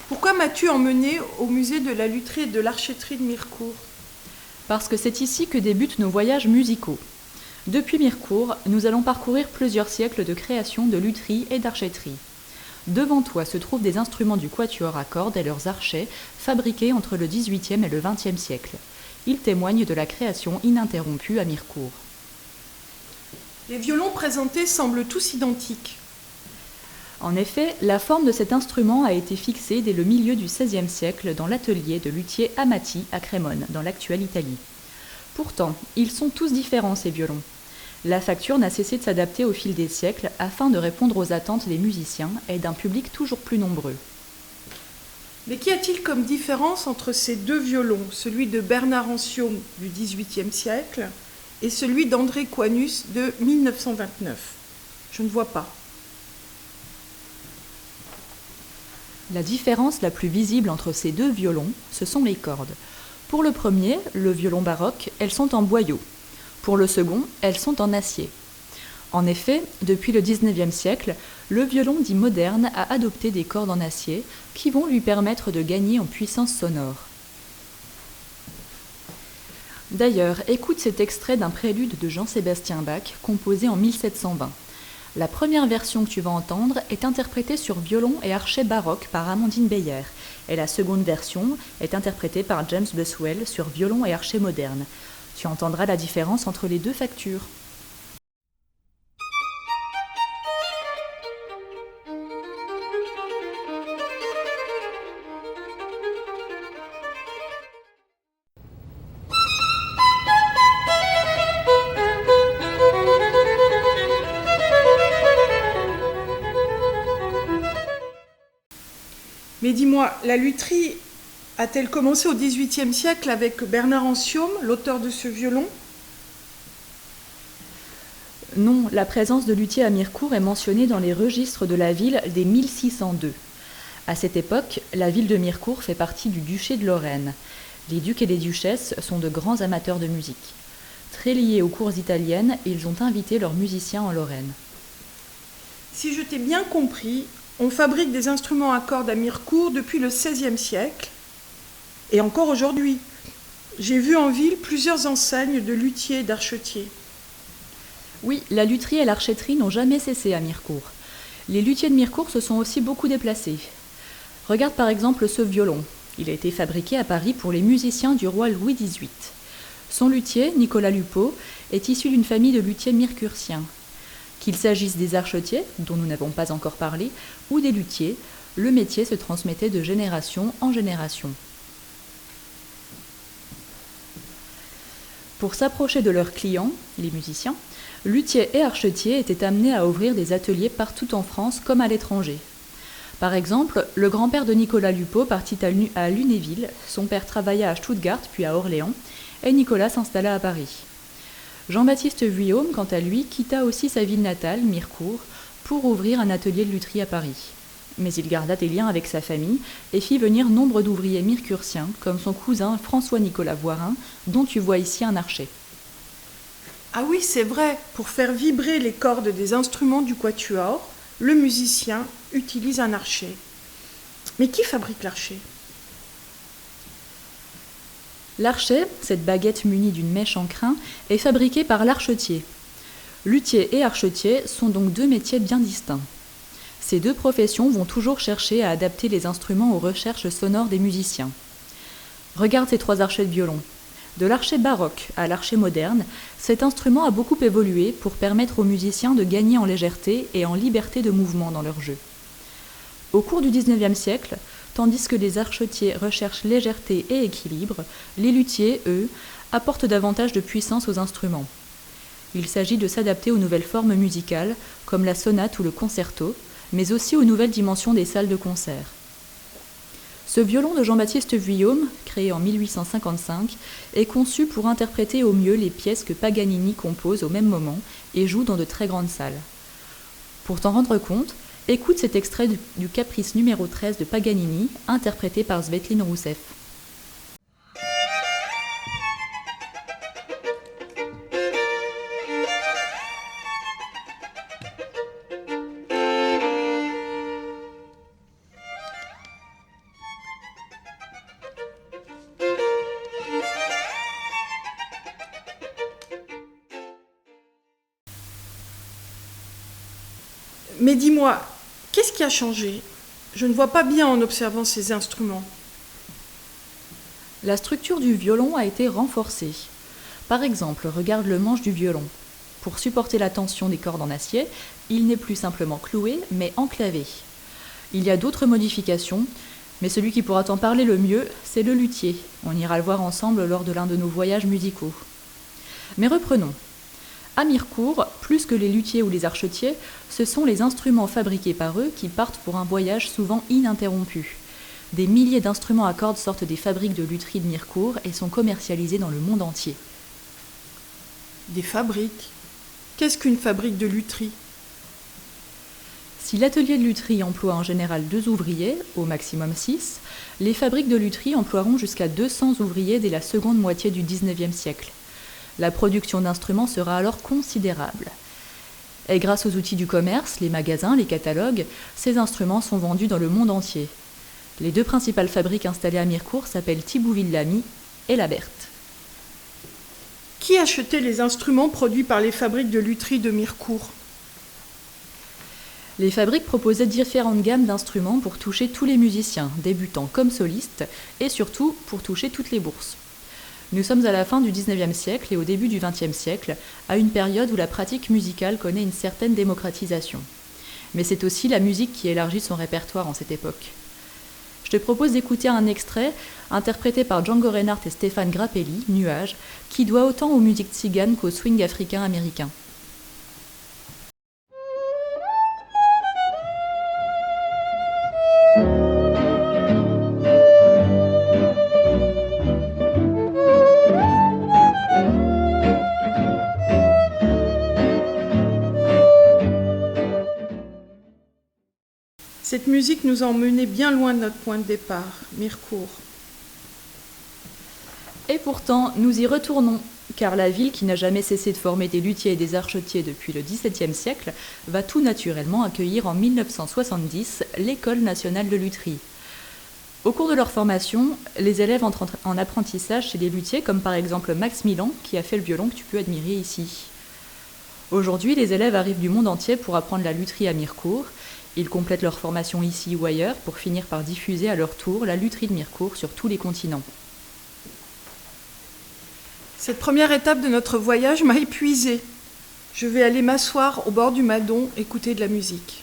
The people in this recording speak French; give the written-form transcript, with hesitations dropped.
Pourquoi m'as-tu emmené au musée de la lutherie et de l'archéterie de Mirecourt? Parce que c'est ici que débutent nos voyages musicaux. Depuis Mirecourt, nous allons parcourir plusieurs siècles de création de lutherie et d'archéterie. Devant toi se trouvent des instruments du quatuor à cordes et leurs archets, fabriqués entre le XVIIIe et le XXe siècle. Ils témoignent de la création ininterrompue à Mirecourt. Les violons présentés semblent tous identiques. En effet, la forme de cet instrument a été fixée dès le milieu du XVIe siècle dans l'atelier de luthier Amati à Crémone, dans l'actuelle Italie. Pourtant, ils sont tous différents ces violons. La facture n'a cessé de s'adapter au fil des siècles afin de répondre aux attentes des musiciens et d'un public toujours plus nombreux. Mais qu'y a-t-il comme différence entre ces deux violons, celui de Bernard Anciaume du XVIIIe siècle et celui d'André Coinus de 1929? Je ne vois pas. La différence la plus visible entre ces deux violons, ce sont les cordes. Pour le premier, le violon baroque, elles sont en boyau. Pour le second, elles sont en acier. En effet, depuis le XIXe siècle, le violon dit moderne a adopté des cordes en acier qui vont lui permettre de gagner en puissance sonore. D'ailleurs, écoute cet extrait d'un prélude de Jean-Sébastien Bach composé en 1720. La première version que tu vas entendre est interprétée sur violon et archet baroque par Amandine Beyer, et la seconde version est interprétée par James Buswell sur violon et archet moderne. Tu entendras la différence entre les deux factures. Mais dis-moi, la lutherie a-t-elle commencé au XVIIIe siècle avec Bernard Anciaume, l'auteur de ce violon? Non, la présence de luthiers à Mirecourt est mentionnée dans les registres de la ville dès 1602. À cette époque, la ville de Mirecourt fait partie du duché de Lorraine. Les ducs et les duchesses sont de grands amateurs de musique. Très liés aux cours italiennes, ils ont invité leurs musiciens en Lorraine. Si je t'ai bien compris, on fabrique des instruments à cordes à Mirecourt depuis le XVIe siècle et encore aujourd'hui. J'ai vu en ville plusieurs enseignes de luthiers et d'archetiers. Oui, la lutherie et l'archéterie n'ont jamais cessé à Mirecourt. Les luthiers de Mirecourt se sont aussi beaucoup déplacés. Regarde par exemple ce violon. Il a été fabriqué à Paris pour les musiciens du roi Louis XVIII. Son luthier, Nicolas Lupeau, est issu d'une famille de luthiers mircursiens. Qu'il s'agisse des archetiers, dont nous n'avons pas encore parlé, ou des luthiers, le métier se transmettait de génération en génération. Pour s'approcher de leurs clients, les musiciens, luthiers et archetiers étaient amenés à ouvrir des ateliers partout en France comme à l'étranger. Par exemple, le grand-père de Nicolas Lupeau partit à Lunéville, son père travailla à Stuttgart puis à Orléans, et Nicolas s'installa à Paris. Jean-Baptiste Vuillaume, quant à lui, quitta aussi sa ville natale, Mirecourt, pour ouvrir un atelier de lutherie à Paris. Mais il garda des liens avec sa famille et fit venir nombre d'ouvriers mircursiens, comme son cousin François-Nicolas Voirin, dont tu vois ici un archet. Ah oui, c'est vrai, pour faire vibrer les cordes des instruments du quatuor, le musicien utilise un archet. Mais qui fabrique l'archet? L'archet, cette baguette munie d'une mèche en crin, est fabriqué par l'archetier. Luthier et archetier sont donc deux métiers bien distincts. Ces deux professions vont toujours chercher à adapter les instruments aux recherches sonores des musiciens. Regarde ces trois archets de violon. De l'archet baroque à l'archet moderne, cet instrument a beaucoup évolué pour permettre aux musiciens de gagner en légèreté et en liberté de mouvement dans leur jeu. Au cours du XIXe siècle, tandis que les archetiers recherchent légèreté et équilibre, les luthiers, eux, apportent davantage de puissance aux instruments. Il s'agit de s'adapter aux nouvelles formes musicales, comme la sonate ou le concerto, mais aussi aux nouvelles dimensions des salles de concert. Ce violon de Jean-Baptiste Vuillaume, créé en 1855, est conçu pour interpréter au mieux les pièces que Paganini compose au même moment et joue dans de très grandes salles. Pour t'en rendre compte, écoute cet extrait du Caprice numéro 13 de Paganini, interprété par Svetline Rousseff. Mais dis-moi, qu'est-ce qui a changé? Je ne vois pas bien en observant ces instruments. La structure du violon a été renforcée. Par exemple, regarde le manche du violon. Pour supporter la tension des cordes en acier, il n'est plus simplement cloué, mais enclavé. Il y a d'autres modifications, mais celui qui pourra t'en parler le mieux, c'est le luthier. On ira le voir ensemble lors de l'un de nos voyages musicaux. Mais reprenons. À Mirecourt, plus que les luthiers ou les archetiers, ce sont les instruments fabriqués par eux qui partent pour un voyage souvent ininterrompu. Des milliers d'instruments à cordes sortent des fabriques de lutherie de Mirecourt et sont commercialisés dans le monde entier. Des fabriques? Qu'est-ce qu'une fabrique de lutherie? Si l'atelier de lutherie emploie en général 2 ouvriers, au maximum 6, les fabriques de lutherie emploieront jusqu'à 200 ouvriers dès la seconde moitié du XIXe siècle. La production d'instruments sera alors considérable. Et grâce aux outils du commerce, les magasins, les catalogues, ces instruments sont vendus dans le monde entier. Les 2 principales fabriques installées à Mirecourt s'appellent Thibouville-Lamy et La Berthe. Qui achetait les instruments produits par les fabriques de lutherie de Mirecourt? Les fabriques proposaient différentes gammes d'instruments pour toucher tous les musiciens, débutants comme solistes, et surtout pour toucher toutes les bourses. Nous sommes à la fin du XIXe siècle et au début du XXe siècle, à une période où la pratique musicale connaît une certaine démocratisation. Mais c'est aussi la musique qui élargit son répertoire en cette époque. Je te propose d'écouter un extrait interprété par Django Reinhardt et Stéphane Grappelli, Nuages, qui doit autant aux musiques tziganes qu'au swing africain-américain. Cette musique nous a emmenés bien loin de notre point de départ, Mirecourt. Et pourtant, nous y retournons, car la ville, qui n'a jamais cessé de former des luthiers et des archetiers depuis le XVIIe siècle, va tout naturellement accueillir en 1970 l'École nationale de lutherie. Au cours de leur formation, les élèves entrent en apprentissage chez des luthiers comme par exemple Max Milan, qui a fait le violon que tu peux admirer ici. Aujourd'hui, les élèves arrivent du monde entier pour apprendre la lutherie à Mirecourt. Ils complètent leur formation ici ou ailleurs pour finir par diffuser à leur tour la lutherie de Mirecourt sur tous les continents. Cette première étape de notre voyage m'a épuisée. Je vais aller m'asseoir au bord du Madon, écouter de la musique.